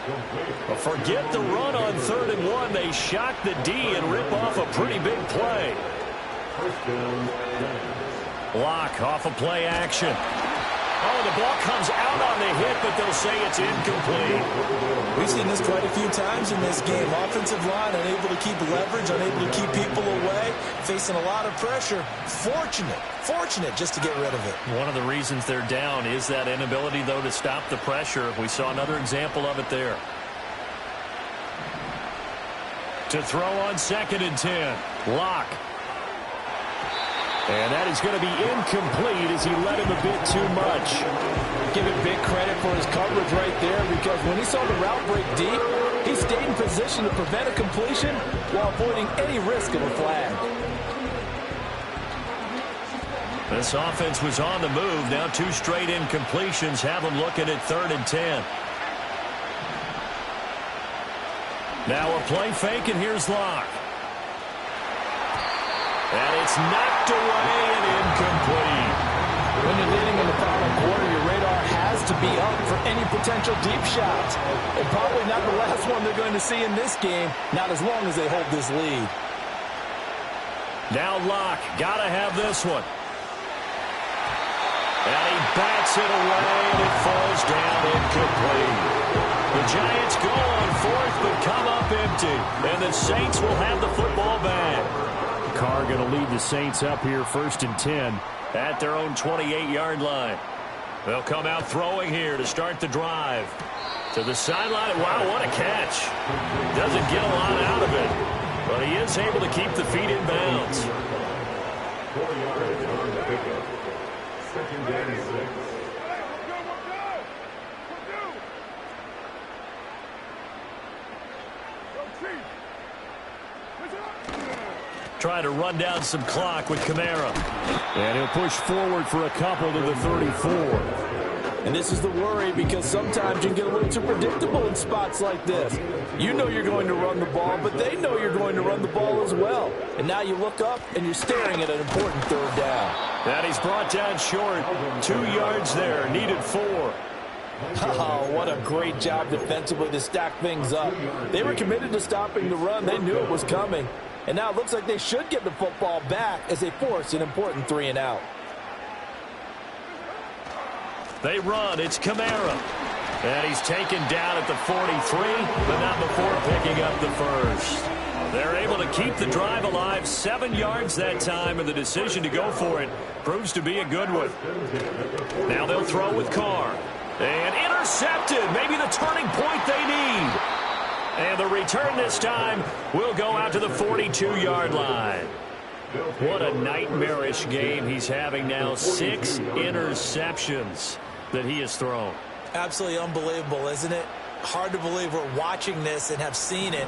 But forget the run on 3rd and 1. They shock the D and rip off a pretty big play. Locke off of play action. Oh, the ball comes out on the hit, but they'll say it's incomplete. We've seen this quite a few times in this game. Offensive line unable to keep leverage, unable to keep people away, facing a lot of pressure. Fortunate just to get rid of it. One of the reasons they're down is that inability, though, to stop the pressure. We saw another example of it there. To throw on 2nd and 10, Locke. And that is going to be incomplete as he led him a bit too much. Give him big credit for his coverage right there, because when he saw the route break deep, he stayed in position to prevent a completion while avoiding any risk of a flag. This offense was on the move. Now 2 straight incompletions have them looking at 3rd and 10. Now a play fake, and here's Locke. And it's knocked away and incomplete. When you're leading in the final quarter, your radar has to be up for any potential deep shots. And probably not the last one they're going to see in this game, not as long as they hold this lead. Now Locke, got to have this one. And he bats it away, and it falls down incomplete. The Giants go on 4th, but come up empty. And the Saints will have the football back. Carr going to lead the Saints up here 1st and 10 at their own 28-yard line. They'll come out throwing here to start the drive. To the sideline. Wow, what a catch. Doesn't get a lot out of it, but he is able to keep the feet in bounds. 4 yards on the pickup. 2nd and 6. Trying to run down some clock with Kamara. And he'll push forward for a couple to the 34. And this is the worry, because sometimes you can get a little too predictable in spots like this. You know you're going to run the ball, but they know you're going to run the ball as well. And now you look up, and you're staring at an important 3rd down. And he's brought down short. 2 yards there. Needed 4. Oh, what a great job defensively to stack things up. They were committed to stopping the run. They knew it was coming. And now it looks like they should get the football back as they force an important 3 and out. They run. It's Kamara. And he's taken down at the 43, but not before picking up the first. They're able to keep the drive alive. 7 yards that time, and the decision to go for it proves to be a good one. Now they'll throw with Carr. And intercepted. Maybe the turning point they need. And the return this time will go out to the 42-yard line. What a nightmarish game he's having now. 6 interceptions that he has thrown. Absolutely unbelievable, isn't it? Hard to believe we're watching this and have seen it,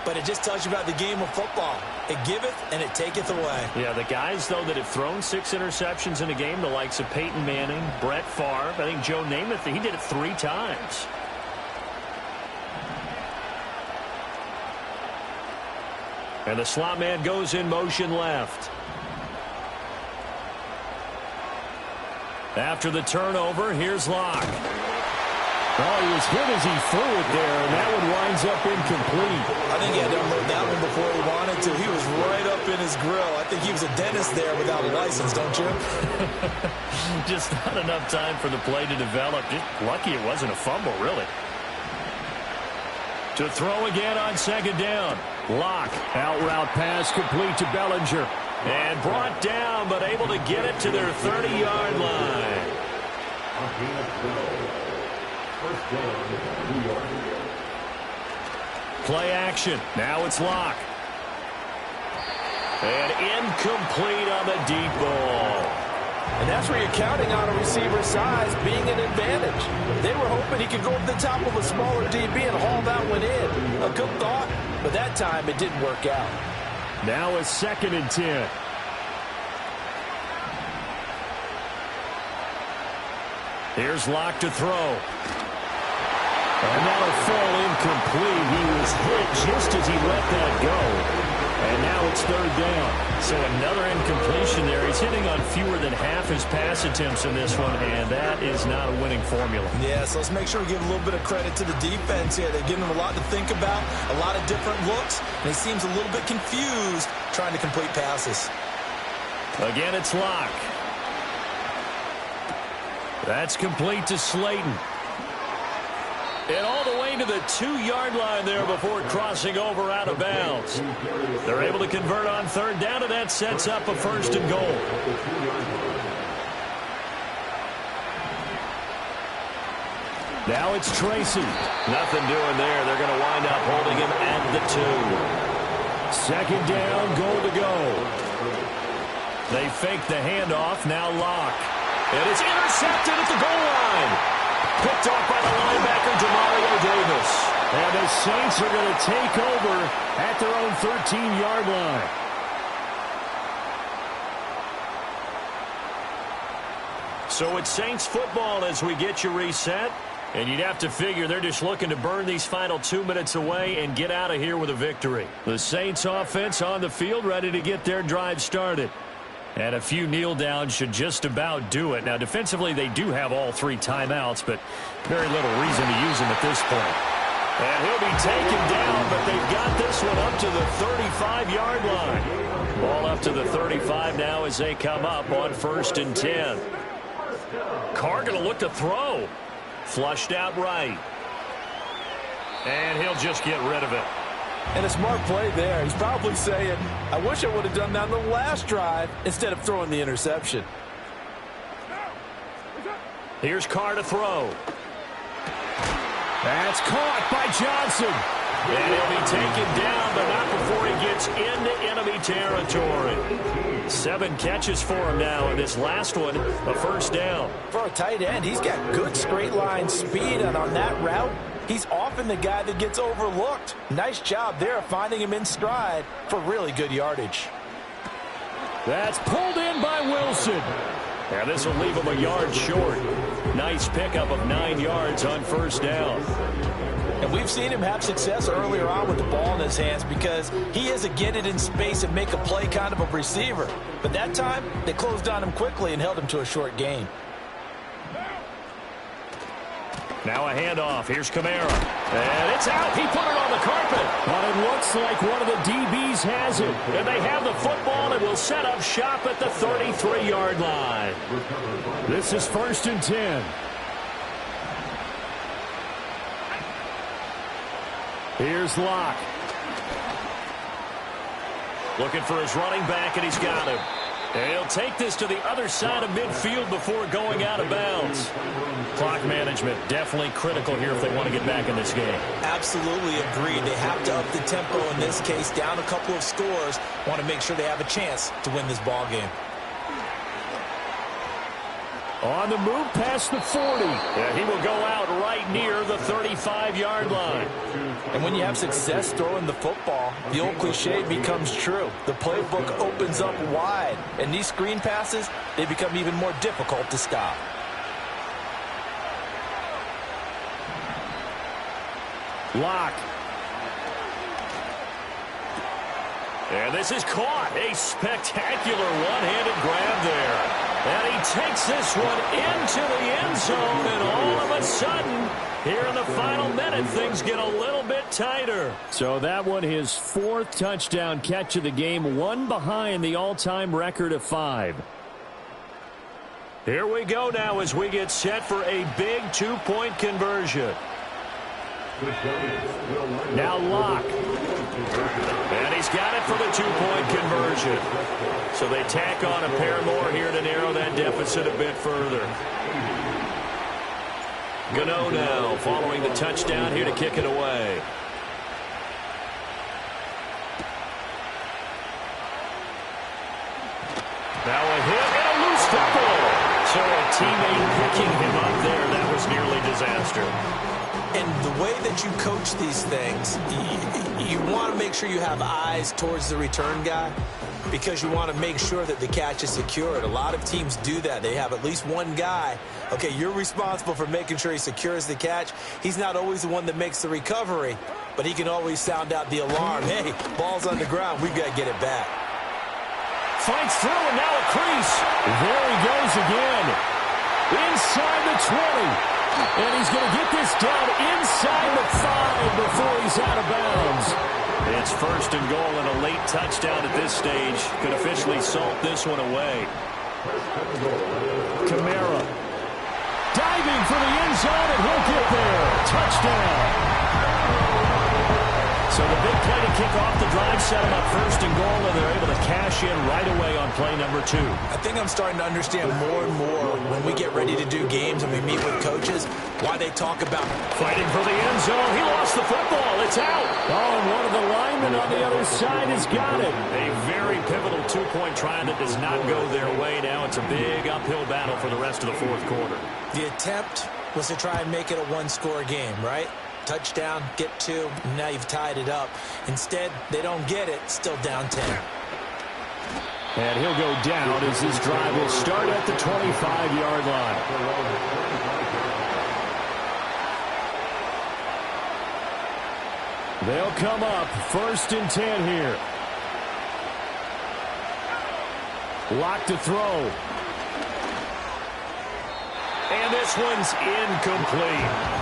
but it just tells you about the game of football. It giveth and it taketh away. Yeah, the guys, though, that have thrown 6 interceptions in a game, the likes of Peyton Manning, Brett Favre, I think Joe Namath, he did it 3 times. And the slot man goes in motion left. After the turnover, here's Locke. Oh, he was hit as he threw it there, and that one winds up incomplete. I think he had to unload that one before he wanted to. He was right up in his grill. I think he was a dentist there without a license, don't you? Just not enough time for the play to develop. Just lucky it wasn't a fumble, really. To throw again on second down. Locke. Out route pass complete to Bellinger. And brought down, but able to get it to their 30-yard line. First down, New York. Play action. Now it's Locke. And incomplete on the deep ball. And that's where you're counting on a receiver's size being an advantage. They were hoping he could go up the top of a smaller DB and haul that one in. A good thought, but that time it didn't work out. Now it's 2nd and 10. Here's Locke to throw. And that'll fall incomplete. He was hit just as he let that go. And now it's 3rd down. So another incompletion there. He's hitting on fewer than half his pass attempts in this one, and that is not a winning formula. Yeah, so let's make sure we give a little bit of credit to the defense here. They're giving him a lot to think about, a lot of different looks, and he seems a little bit confused trying to complete passes. Again, it's Locke. That's complete to Slayton. And all the way to the 2-yard line there before crossing over out of bounds. They're able to convert on 3rd down, and that sets up a 1st and goal. Now it's Tracy. Nothing doing there. They're going to wind up holding him at the 2. 2nd down, goal to go. They fake the handoff. Now Locke. And it's intercepted at the goal line. Picked off by the linebacker, Demario Davis. And the Saints are going to take over at their own 13-yard line. So it's Saints football as we get you reset. And you'd have to figure they're just looking to burn these final 2 minutes away and get out of here with a victory. The Saints offense on the field ready to get their drive started. And a few kneel downs should just about do it. Now, defensively, they do have all 3 timeouts, but very little reason to use them at this point. And he'll be taken down, but they've got this one up to the 35-yard line. Ball up to the 35 now as they come up on 1st and 10. Carr going to look to throw. Flushed out right. And he'll just get rid of it. And a smart play there. He's probably saying, I wish I would have done that on the last drive instead of throwing the interception. Here's Carr to throw. That's caught by Johnson. And he'll be taken down, but not before he gets into enemy territory. 7 catches for him now, and this last one, a 1st down. For a tight end, he's got good straight line speed, and on that route, he's often the guy that gets overlooked. Nice job there of finding him in stride for really good yardage. That's pulled in by Wilson. And this will leave him a yard short. Nice pickup of 9 yards on 1st down. And we've seen him have success earlier on with the ball in his hands because he is a get it in space and make a play kind of a receiver. But that time, they closed on him quickly and held him to a short gain. Now a handoff. Here's Kamara. And it's out. He put it on the carpet. But it looks like one of the DBs has it. And they have the football and will set up shop at the 33-yard line. This is 1st and 10. Here's Locke. Looking for his running back, and he's got him. And he'll take this to the other side of midfield before going out of bounds. Clock management definitely critical here if they want to get back in this game. Absolutely agreed. They have to up the tempo in this case, down a couple of scores. Want to make sure they have a chance to win this ball game. On the move past the 40. And he will go out right near the 35-yard line. And when you have success throwing the football, the old cliche becomes true. The playbook opens up wide. And these screen passes, they become even more difficult to stop. Locke. And this is caught. A spectacular one-handed grab there. And he takes this one into the end zone, and all of a sudden, here in the final minute, things get a little bit tighter. So that one his 4th touchdown catch of the game, one behind the all-time record of 5. Here we go now as we get set for a big 2-point conversion. Now Locke. And he's got it for the 2-point conversion. So they tack on a pair more here to narrow that deficit a bit further. Gano now following the touchdown here to kick it away. Now a hit and a loose football. So a teammate picking him up there, that was nearly disaster. And the way that you coach these things, you want to make sure you have eyes towards the return guy because you want to make sure that the catch is secured. A lot of teams do that. They have at least one guy. Okay, you're responsible for making sure he secures the catch. He's not always the one that makes the recovery, but he can always sound out the alarm. Hey, ball's on the ground. We've got to get it back. Fights through, and now a crease. There he goes again. Inside the 20. And he's going to get this down inside the 5 before he's out of bounds. It's 1st and goal and a late touchdown at this stage. Could officially salt this one away. Kamara diving for the end zone, and he'll get there. Touchdown. So the big play to kick off the drive set him up 1st and goal, and they're able to cash in right away on play number 2. I think I'm starting to understand more and more when we get ready to do games and we meet with coaches why they talk about fighting for the end zone. He lost the football. It's out. Oh, and one of the linemen on the other side has got it. A very pivotal 2-point try that does not go their way now. It's a big uphill battle for the rest of the 4th quarter. The attempt was to try and make it a 1-score game, right? Touchdown, get 2, now you've tied it up. Instead, they don't get it, still down 10. And he'll go down as this drive will start at the 25-yard line. They'll come up 1st and 10 here. Locke to throw. And this one's incomplete.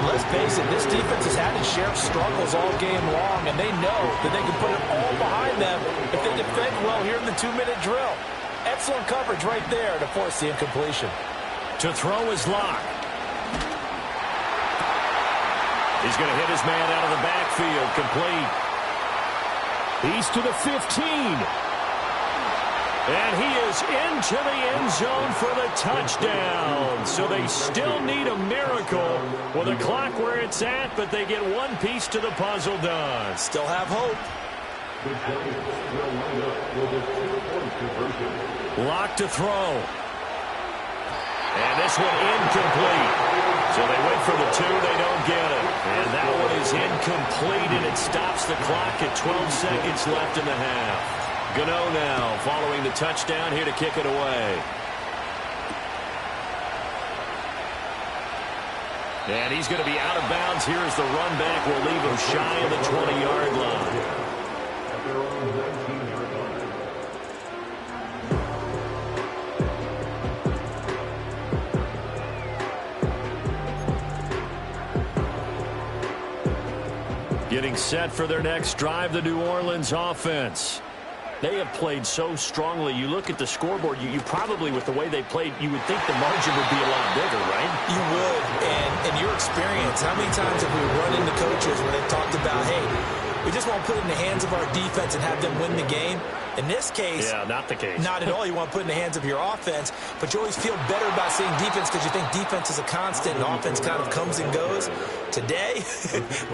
Let's face it, this defense has had its share of struggles all game long, and they know that they can put it all behind them if they defend well here in the 2-minute drill. Excellent coverage right there to force the incompletion. To throw is Locke. He's going to hit his man out of the backfield, complete. He's to the 15. And he is into the end zone for the touchdown. So they still need a miracle with the clock where it's at, but they get one piece to the puzzle done. Still have hope. Locke to throw. And this one incomplete. So they went for the 2, they don't get it. And that one is incomplete, and it stops the clock at 12 seconds left in the half. Gano now following the touchdown here to kick it away. And he's going to be out of bounds here as the run back will leave him shy of the 20-yard line. Getting set for their next drive, the New Orleans offense. They have played so strongly. You look at the scoreboard, you probably, with the way they played, you would think the margin would be a lot bigger, right? You would. And in your experience, how many times have we run into coaches where they've talked about, hey, we just want to put it in the hands of our defense and have them win the game? In this case, yeah, not the case. Not at all. You want to put it in the hands of your offense, but you always feel better about seeing defense because you think defense is a constant and offense kind of comes and goes. Today,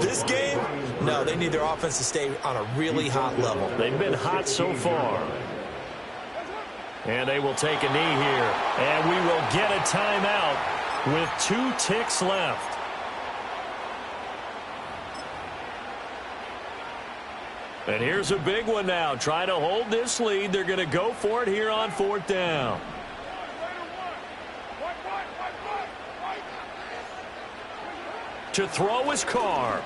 this game, no, they need their offense to stay on a really hot level. They've been hot so far. And they will take a knee here. And we will get a timeout with 2 ticks left. And here's a big one now. Trying to hold this lead. They're going to go for it here on 4th down. To throw is Carr.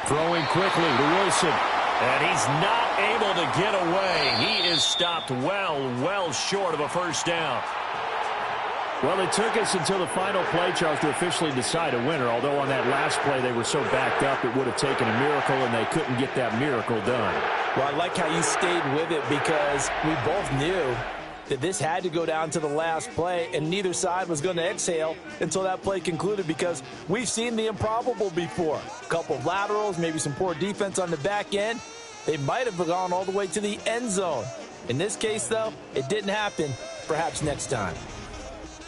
Throwing quickly to Wilson. And he's not able to get away. He is stopped well short of a 1st down. Well, it took us until the final play, Charles, to officially decide a winner, although on that last play they were so backed up it would have taken a miracle, and they couldn't get that miracle done. Well, I like how you stayed with it because we both knew that this had to go down to the last play, and neither side was going to exhale until that play concluded because we've seen the improbable before. A couple of laterals, maybe some poor defense on the back end. They might have gone all the way to the end zone. In this case, though, it didn't happen. Perhaps next time.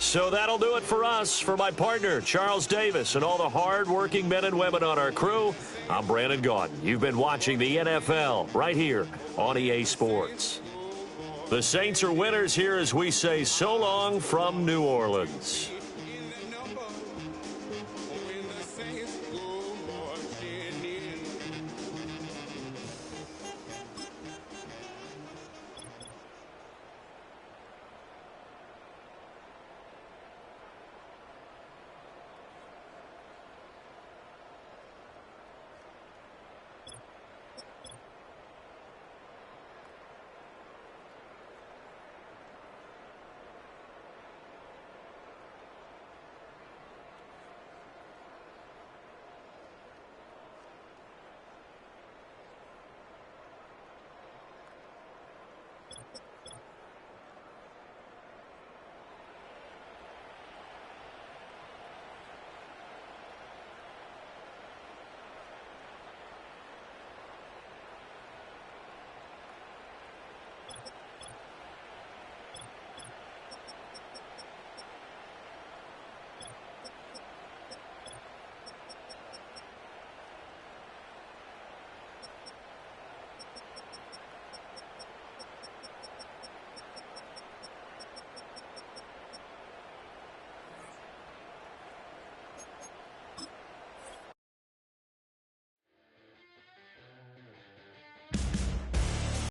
So that'll do it for us. For my partner, Charles Davis, and all the hard-working men and women on our crew, I'm Brandon Gaudin. You've been watching the NFL right here on EA Sports. The Saints are winners here as we say so long from New Orleans.